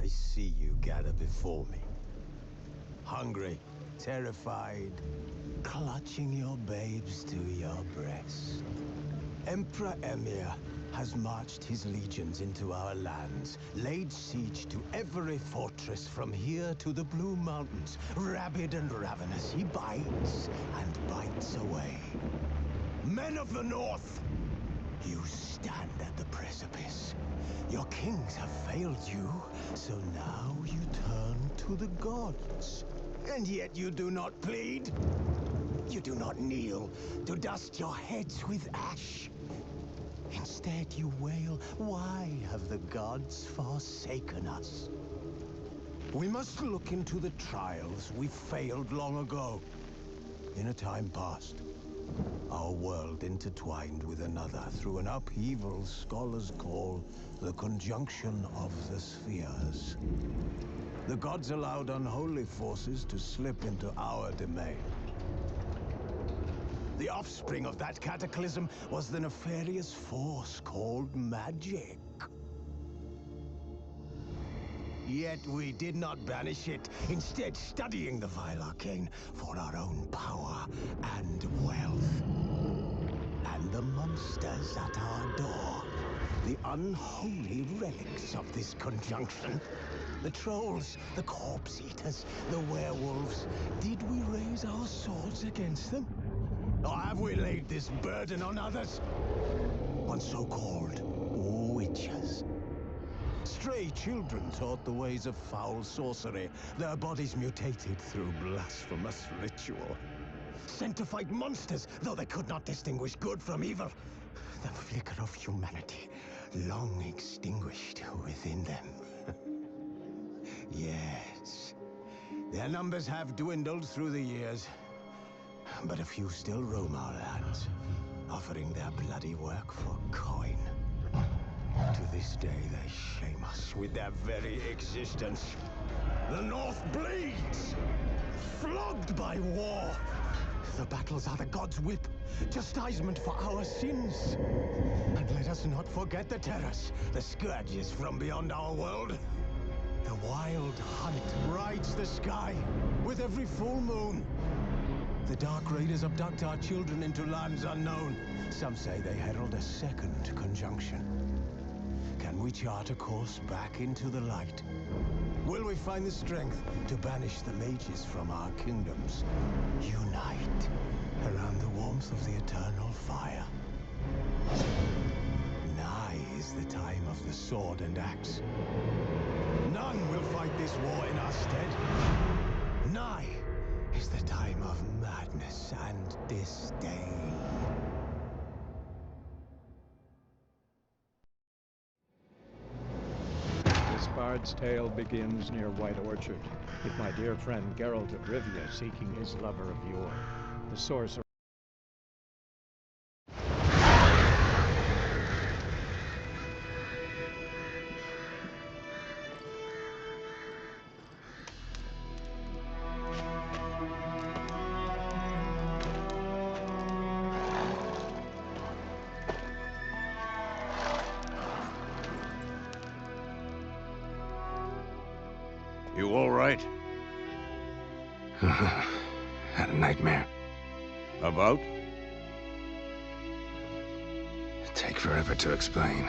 I see you gather before me. Hungry, terrified, clutching your babes to your breast. Emperor Emir has marched his legions into our lands, laid siege to every fortress from here to the Blue Mountains. Rabid and ravenous, he bites and bites away. Men of the North, you stand at the precipice. Your kings have failed you, so now you turn to the gods. And yet you do not plead. You do not kneel to dust your heads with ash. Instead you wail, why have the gods forsaken us? We must look into the trials we failed long ago. In a time past, our world intertwined with another through an upheaval scholars call the conjunction of the spheres. The gods allowed unholy forces to slip into our domain. The offspring of that cataclysm was the nefarious force called magic. Yet we did not banish it, instead studying the vile arcane for our own power and wealth. And the monsters at our door, the unholy relics of this conjunction. The trolls, the corpse eaters, the werewolves. Did we raise our swords against them? Or have we laid this burden on others? On so-called witches. Stray children taught the ways of foul sorcery, their bodies mutated through blasphemous ritual. Sent to fight monsters, though they could not distinguish good from evil. The flicker of humanity, long extinguished within them. Yes, their numbers have dwindled through the years. But a few still roam our lands, offering their bloody work for coin. To this day, they shame us with their very existence. The North bleeds, flogged by war. The battles are the gods' whip, chastisement for our sins. And let us not forget the terrors, the scourges from beyond our world. The wild hunt rides the sky with every full moon. The Dark Raiders abduct our children into lands unknown. Some say they herald a second conjunction. Can we chart a course back into the light? Will we find the strength to banish the mages from our kingdoms? Unite around the warmth of the eternal fire. Nigh is the time of the sword and axe. None will fight this war in our stead. Nigh is the time of madness and disdain. This bard's tale begins near White Orchard, with my dear friend Geralt of Rivia seeking his lover of yore, the sorcerer. You all right? Had a nightmare. About? It'd take forever to explain.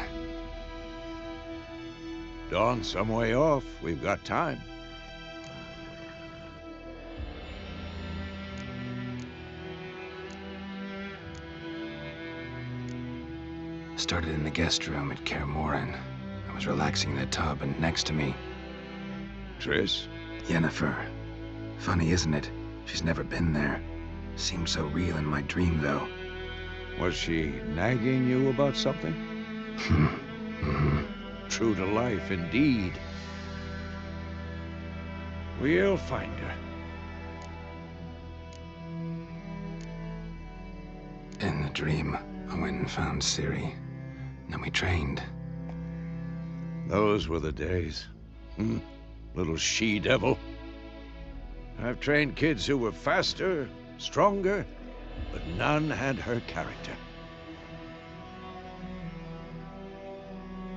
Dawn's some way off. We've got time. Started in the guest room at Kaer Morhen. I was relaxing in the tub, and next to me, Triss? Yennefer. Funny, isn't it? She's never been there. Seemed so real in my dream, though. Was she nagging you about something? True to life, indeed. We'll find her. In the dream, I went and found Ciri. Then we trained. Those were the days. Little she-devil. I've trained kids who were faster, stronger, but none had her character.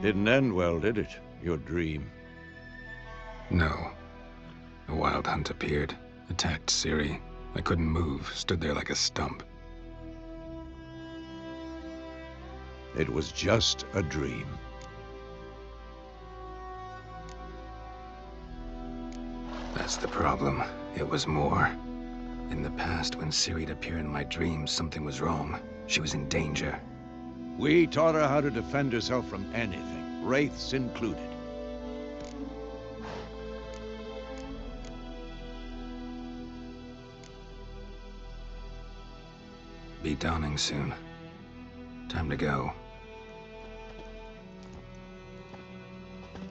Didn't end well, did it? Your dream? No. A wild hunt appeared, attacked Ciri. I couldn't move, stood there like a stump. It was just a dream. That's the problem. It was more. In the past, when Ciri'd appear in my dreams, something was wrong. She was in danger. We taught her how to defend herself from anything, wraiths included. Be dawning soon. Time to go.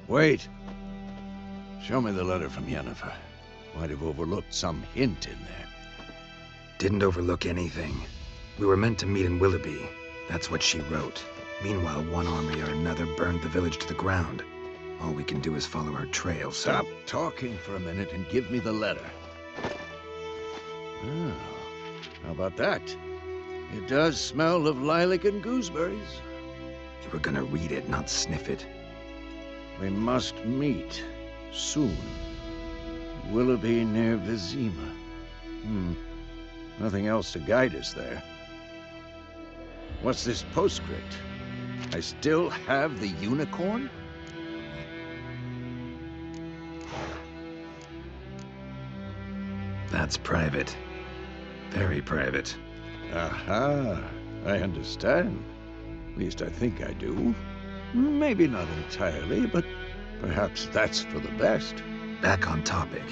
Wait. Show me the letter from Yennefer. Might have overlooked some hint in there. Didn't overlook anything. We were meant to meet in Willoughby. That's what she wrote. Meanwhile, one army or another burned the village to the ground. All we can do is follow her trail, so... Stop talking for a minute and give me the letter. Oh, how about that? It does smell of lilac and gooseberries. You were gonna read it, not sniff it. We must meet soon. Willoughby near Vizima. Nothing else to guide us there. What's this postscript? I still have the unicorn? That's private. Very private. Aha, I understand. At least I think I do. Maybe not entirely, but perhaps that's for the best. Back on topic.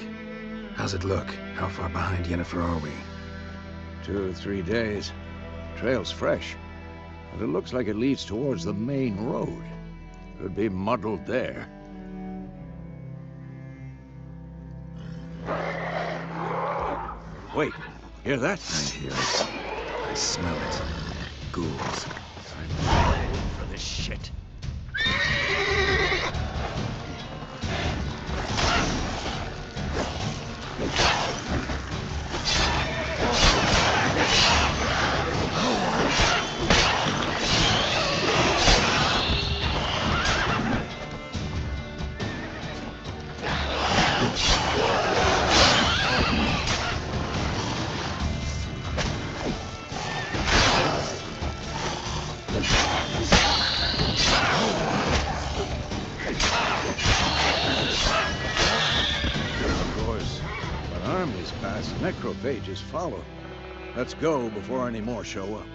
How's it look? How far behind Yennefer are we? 2 or 3 days. Trail's fresh, but it looks like it leads towards the main road. Could be muddled there. Wait, hear that? I hear it. I smell it. Ghouls. I'm ready for this shit. Necrophages follow. Let's go before any more show up.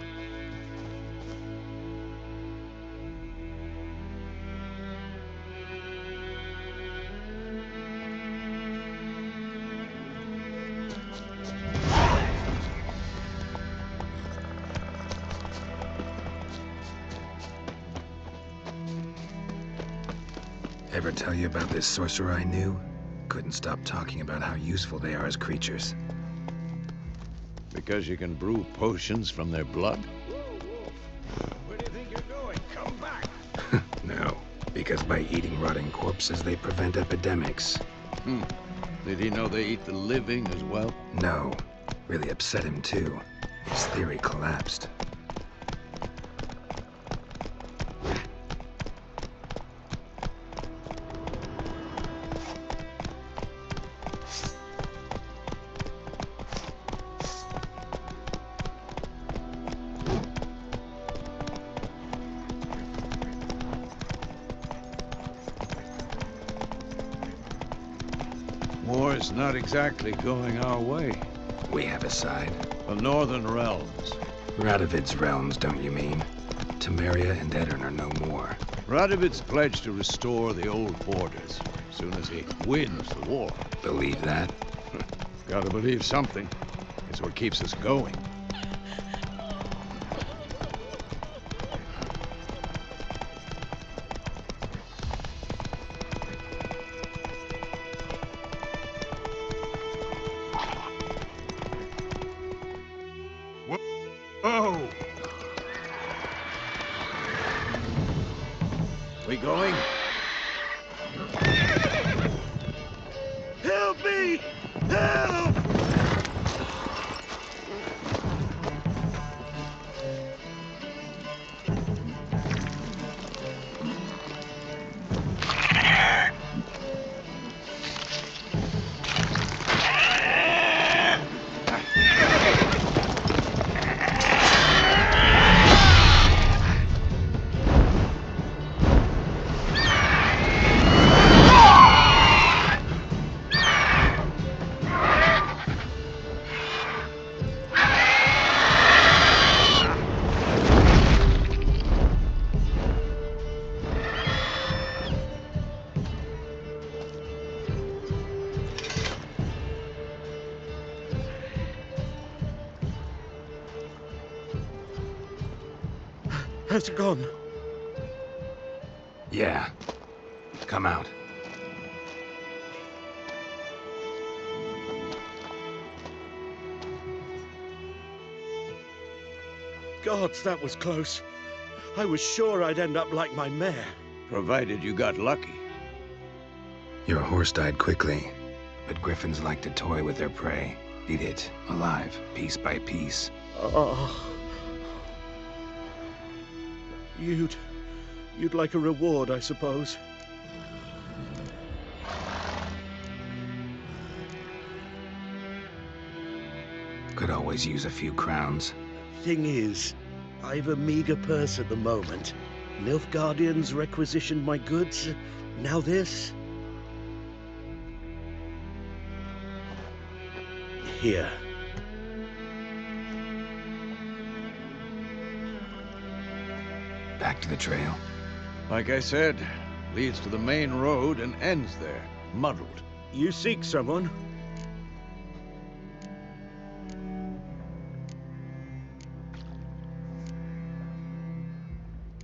Ever tell you about this sorcerer I knew? Couldn't stop talking about how useful they are as creatures. Because you can brew potions from their blood? Whoa. Where do you think you're going? Come back! No, because by eating rotting corpses, they prevent epidemics. Did he know they eat the living as well? No. Really upset him, too. His theory collapsed. War's not exactly going our way. We have a side. The Northern Realms. Radovid's realms, don't you mean? Temeria and Edirn are no more. Radovid's pledged to restore the old borders as soon as he wins the war. Believe that? Gotta believe something. It's what keeps us going. Oh! We going? Help me! Help! Has it gone? Yeah. Come out. Gods, that was close. I was sure I'd end up like my mare. Provided you got lucky. Your horse died quickly, but griffins like to toy with their prey. Eat it, alive, piece by piece. Oh. You'd like a reward, I suppose. Could always use a few crowns. Thing is, I've a meager purse at the moment. Nilfgaardians requisitioned my goods. Now this. Here. Back to the trail. Like I said, leads to the main road and ends there, muddled. You seek someone?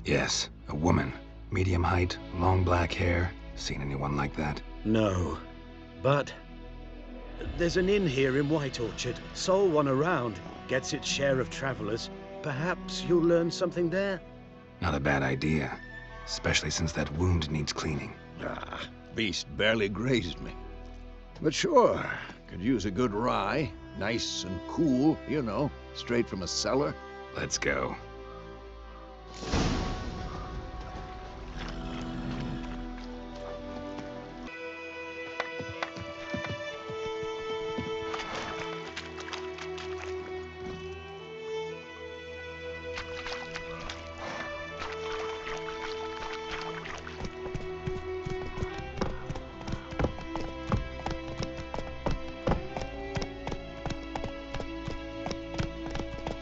Yes, a woman. Medium height, long black hair. Seen anyone like that? No. But there's an inn here in White Orchard. Sole one around. Gets its share of travelers. Perhaps you'll learn something there? Not a bad idea. Especially since that wound needs cleaning. Ah, beast barely grazed me. But sure, could use a good rye. Nice and cool, you know, straight from a cellar. Let's go.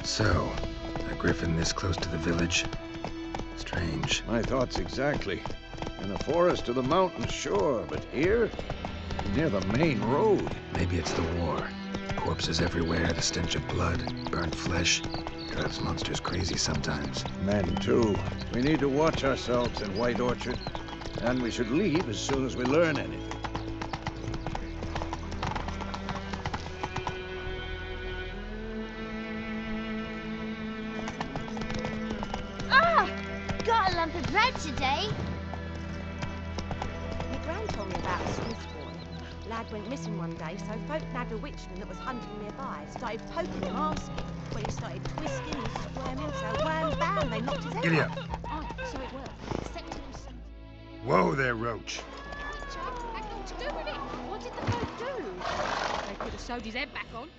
So, a griffin this close to the village? Strange. My thoughts exactly. In a forest or the mountains, sure, but here? Near the main road. Maybe it's the war. Corpses everywhere, the stench of blood, burnt flesh. Drives monsters crazy sometimes. Men, too. We need to watch ourselves in White Orchard. And we should leave as soon as we learn anything. Got a lump of bread today. My gran told me about a Swiss boy. Lad went missing one day, so folk nabbed a witchman that was hunting nearby. Started poking him, asking. When he started twisting and squirming, so wham bam, they knocked his head Giddy off. up. Oh, so it worked. Except it was some... Whoa there, Roach. Chuck had naught to do with it. What did the folk do? They could have sewed his head back on.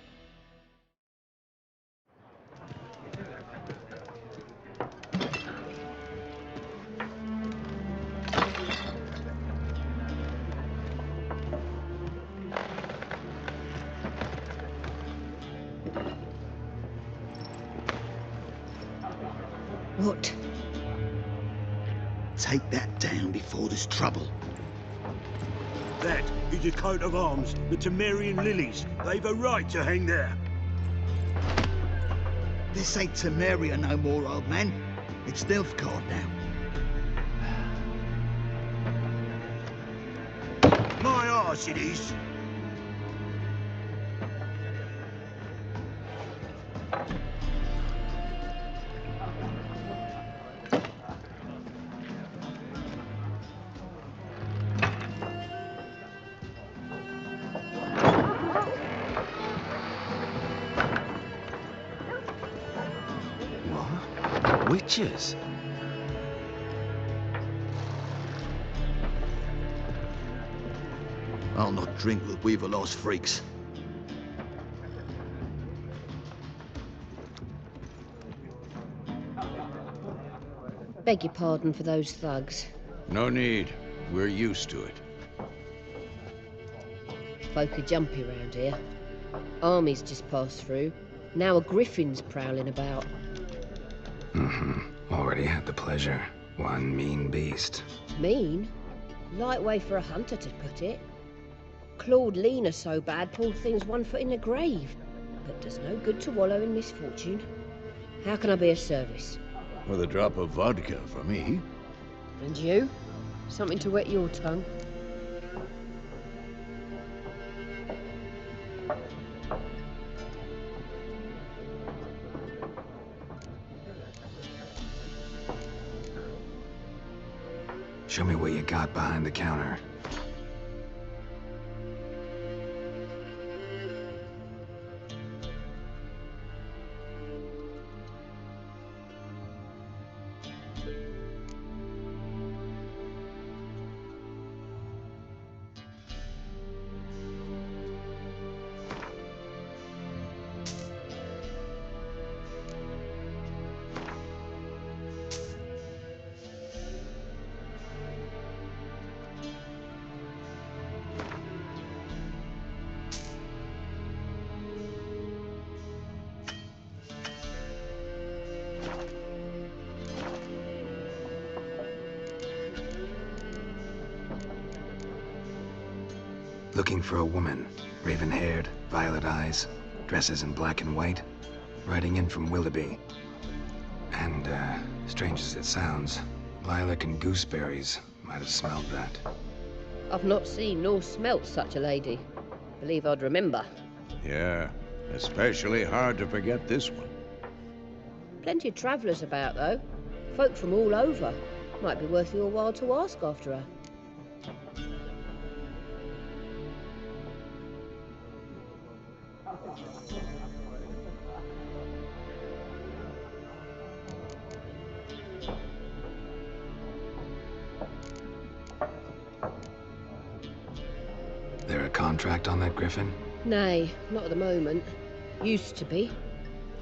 What? Take that down before there's trouble. That is a coat of arms, the Temerian lilies. They've a right to hang there. This ain't Temeria no more, old man. It's Nilfgaard now. My arse it is. What? Witches? I'll not drink with Weaver-lost freaks. Beg your pardon for those thugs. No need. We're used to it. Folk are jumpy round here. Armies just passed through. Now a griffin's prowling about. Already had the pleasure. One mean beast. Mean? Light way for a hunter to put it. Clawed Lena so bad, poor thing's 1 foot in the grave. But does no good to wallow in misfortune. How can I be of service? With a drop of vodka for me. And you? Something to wet your tongue? Show me what you got behind the counter. Looking for a woman. Raven-haired, violet eyes, dresses in black and white. Riding in from Willoughby. And, strange as it sounds, lilac and gooseberries might have smelled that. I've not seen nor smelt such a lady. Believe I'd remember. Yeah, especially hard to forget this one. Plenty of travellers about, though. Folk from all over. Might be worth your while to ask after her. There a contract on that griffin? Nay, not at the moment. Used to be.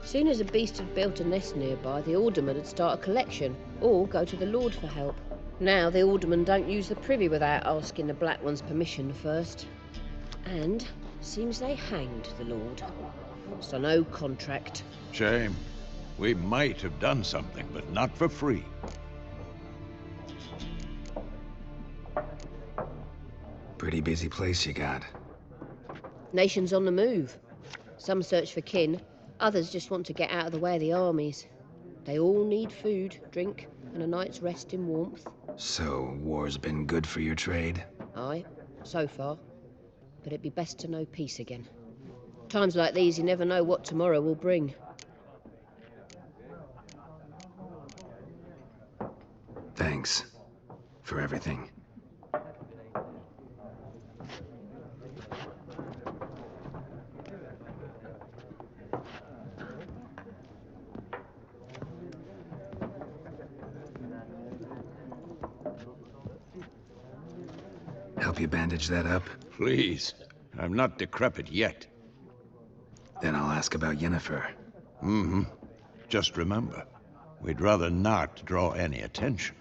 Soon as a beast had built a nest nearby, the alderman would start a collection, or go to the Lord for help. Now the alderman don't use the privy without asking the Black One's permission first. And seems they hanged the Lord. So no contract. Shame. We might have done something, but not for free. Pretty busy place you got. Nations on the move. Some search for kin, others just want to get out of the way of the armies. They all need food, drink, and a night's rest in warmth. So, war's been good for your trade? Aye, so far. But it'd be best to know peace again. Times like these, you never know what tomorrow will bring. Thanks. For everything. Help you bandage that up? Please. I'm not decrepit yet. Then I'll ask about Yennefer. Mm-hmm. Just remember, we'd rather not draw any attention.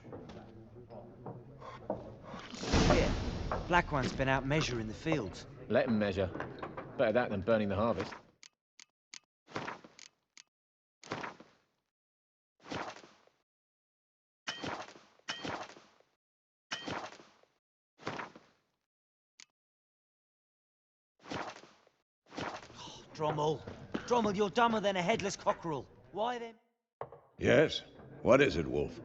Here, Black One's been out measuring the fields. Let him measure. Better that than burning the harvest. Drommel, you're dumber than a headless cockerel. Why then? Yes? What is it, Wolf?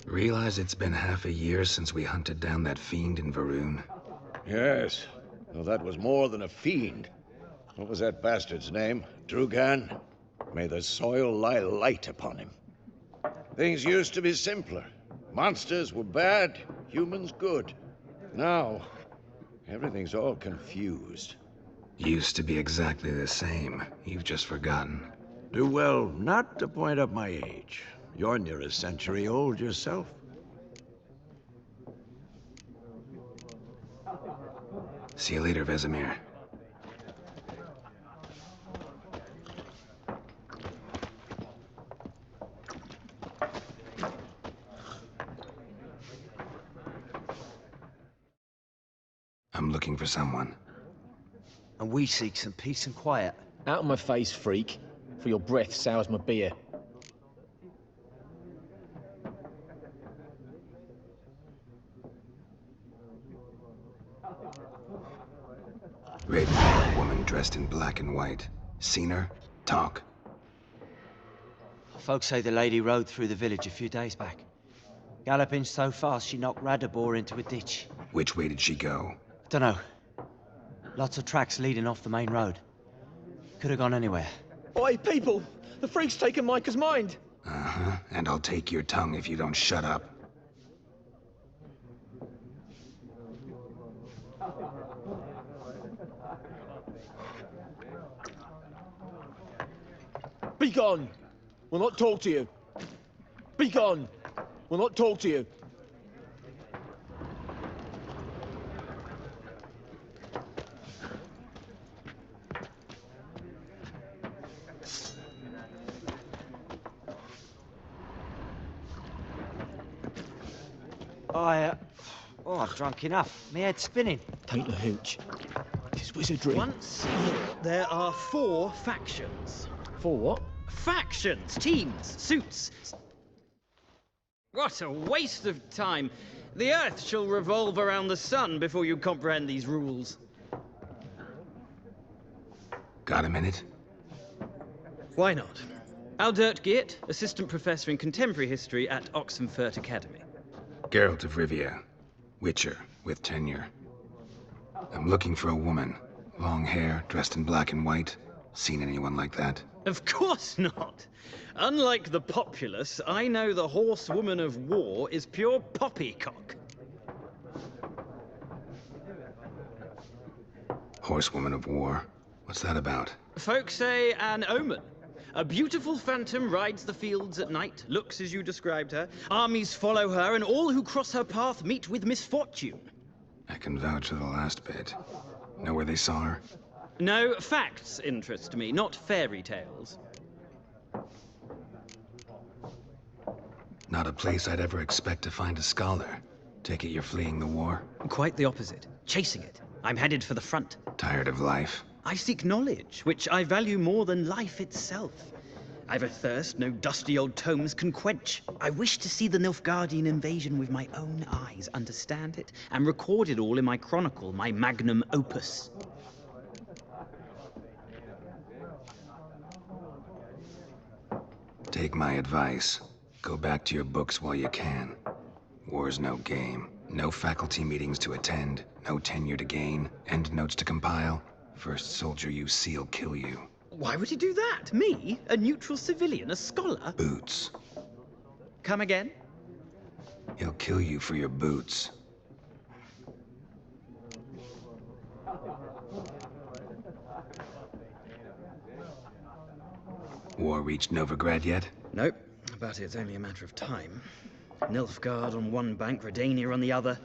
Realize it's been half a year since we hunted down that fiend in Varun? Yes. Well, that was more than a fiend. What was that bastard's name? Drugan? May the soil lie light upon him. Things used to be simpler. Monsters were bad, humans good. Now, everything's all confused. Used to be exactly the same. You've just forgotten. Do well not to point up my age. You're near a century old yourself. See you later, Vesemir. I'm looking for someone. And we seek some peace and quiet. Out of my face, freak. For your breath sours my beer. Raven, woman dressed in black and white. Seen her? Talk. Folks say the lady rode through the village a few days back. Galloping so fast she knocked Radabor into a ditch. Which way did she go? Dunno. Lots of tracks leading off the main road. Could have gone anywhere. Oi, people! The freak's taken Micah's mind! Uh-huh, and I'll take your tongue if you don't shut up. Be gone! We'll not talk to you. Be gone! We'll not talk to you. I've drunk enough. My head's spinning. Tain't a hooch. It's wizardry. Once more, there are 4 factions. 4 what? Factions, teams, suits. What a waste of time. The Earth shall revolve around the sun before you comprehend these rules. Got a minute? Why not? Aldert Geert, Assistant Professor in Contemporary History at Oxenfurt Academy. Geralt of Rivia. Witcher, with tenure. I'm looking for a woman. Long hair, dressed in black and white. Seen anyone like that? Of course not. Unlike the populace, I know the horsewoman of war is pure poppycock. Horsewoman of war? What's that about? Folks say an omen. A beautiful phantom rides the fields at night, looks as you described her. Armies follow her, and all who cross her path meet with misfortune. I can vouch for the last bit. Know where they saw her? No, facts interest me, not fairy tales. Not a place I'd ever expect to find a scholar. Take it you're fleeing the war? Quite the opposite. Chasing it. I'm headed for the front. Tired of life? I seek knowledge, which I value more than life itself. I've a thirst no dusty old tomes can quench. I wish to see the Nilfgaardian invasion with my own eyes, understand it, and record it all in my chronicle, my magnum opus. Take my advice. Go back to your books while you can. War's no game. No faculty meetings to attend. No tenure to gain. End notes to compile. First soldier you see'll kill you. Why would he do that? Me? A neutral civilian? A scholar? Boots. Come again? He'll kill you for your boots. War reached Novigrad yet? Nope, but it's only a matter of time. Nilfgaard on one bank, Redania on the other.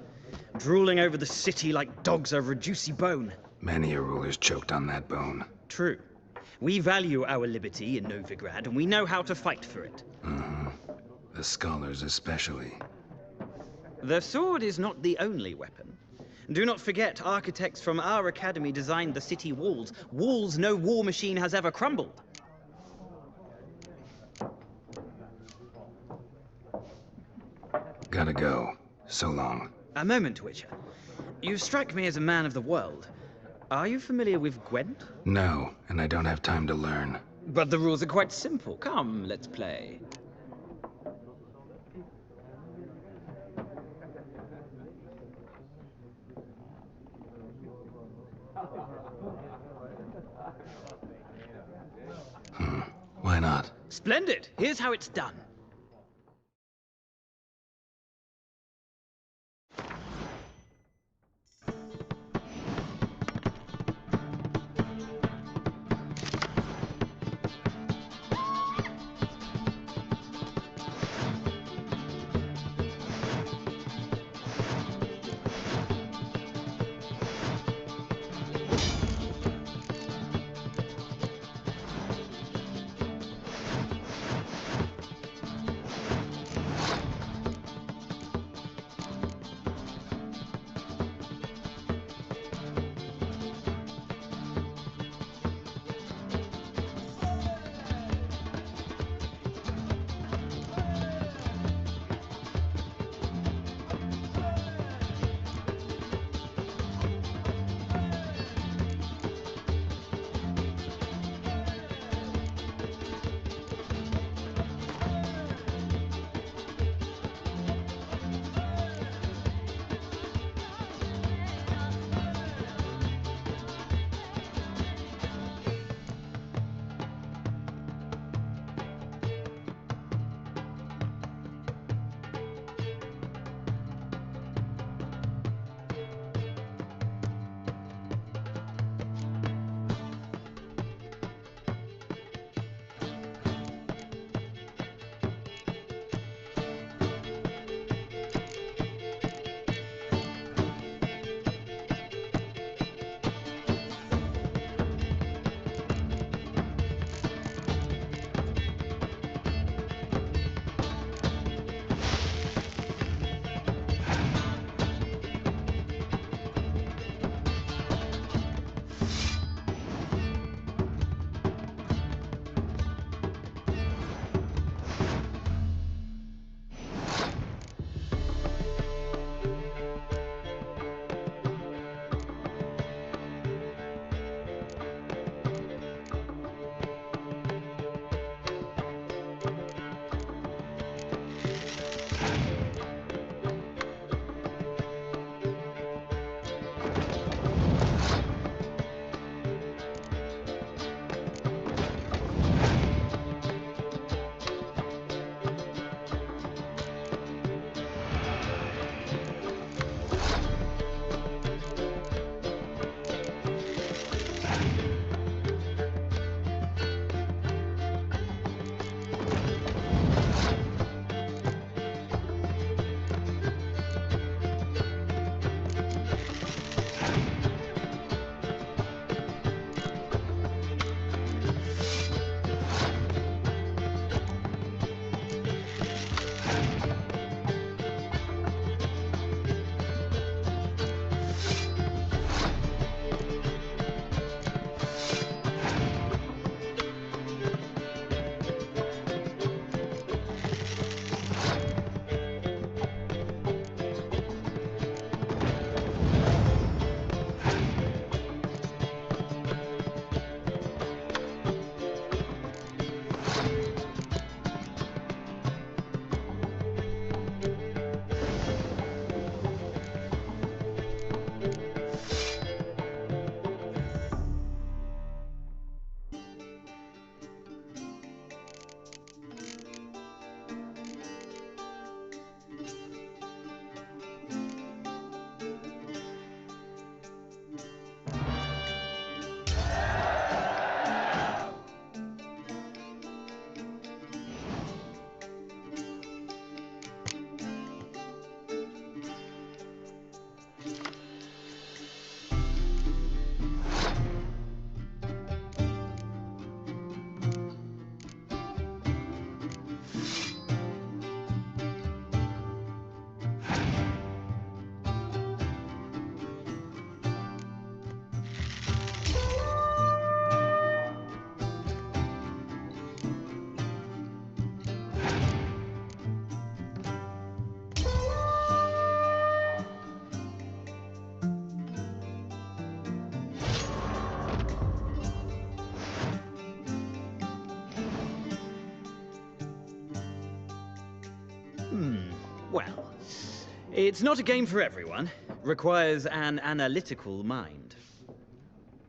Drooling over the city like dogs over a juicy bone. Many a ruler's choked on that bone. True. We value our liberty in Novigrad, and we know how to fight for it. Mm-hmm. The scholars especially. The sword is not the only weapon. Do not forget, architects from our academy designed the city walls. Walls no war machine has ever crumbled. Gotta go. So long. A moment, Witcher. You strike me as a man of the world. Are you familiar with Gwent? No, and I don't have time to learn. But the rules are quite simple. Come, let's play. Why not? Splendid! Here's how it's done. Well, it's not a game for everyone. Requires an analytical mind.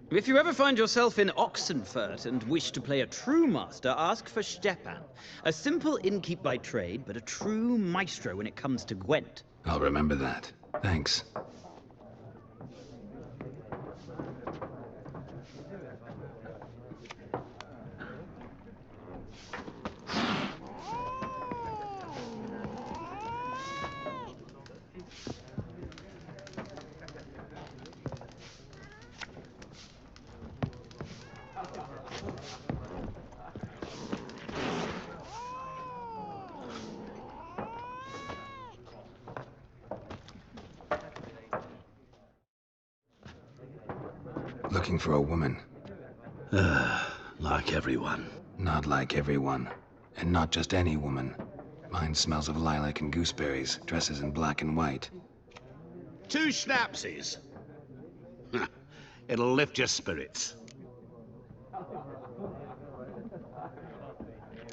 If you ever find yourself in Oxenfurt and wish to play a true master, ask for Stepan. A simple innkeep by trade, but a true maestro when it comes to Gwent. I'll remember that. Thanks. Looking for a woman. Like everyone. Not like everyone. And not just any woman. Mine smells of lilac and gooseberries, dresses in black and white. 2 schnapsies. It'll lift your spirits.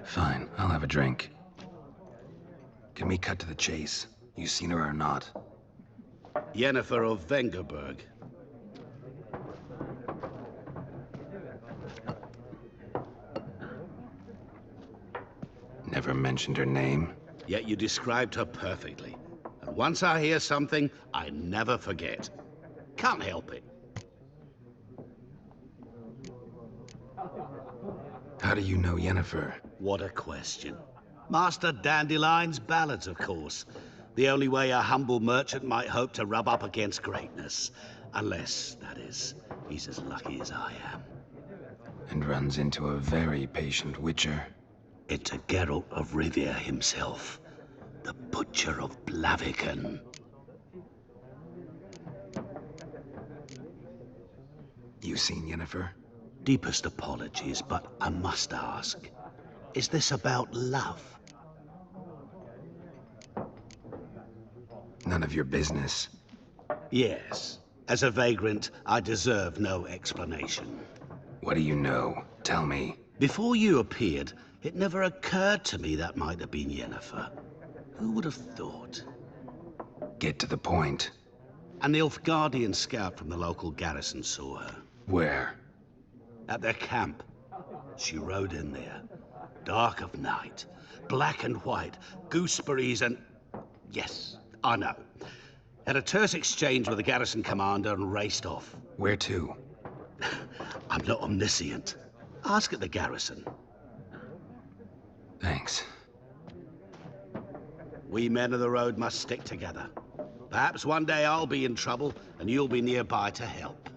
Fine, I'll have a drink. Can we cut to the chase? You seen her or not? Yennefer of Vengerberg. Never mentioned her name. Yet you described her perfectly. And once I hear something, I never forget. Can't help it. How do you know Yennefer? What a question. Master Dandelion's ballads, of course. The only way a humble merchant might hope to rub up against greatness. Unless, that is, he's as lucky as I am. And runs into a very patient witcher. Into Geralt of Rivia himself. The Butcher of Blaviken. You seen Yennefer? Deepest apologies, but I must ask. Is this about love? None of your business. Yes. As a vagrant, I deserve no explanation. What do you know? Tell me. Before you appeared, It never occurred to me that might have been Yennefer. Who would have thought? Get to the point. An Nilfgaardian scout from the local garrison saw her. Where? At their camp. She rode in there. Dark of night. Black and white. Gooseberries and... Yes, I know. Had a terse exchange with the garrison commander and raced off. Where to? I'm not omniscient. Ask at the garrison. Thanks. We men of the road must stick together. Perhaps one day I'll be in trouble and you'll be nearby to help.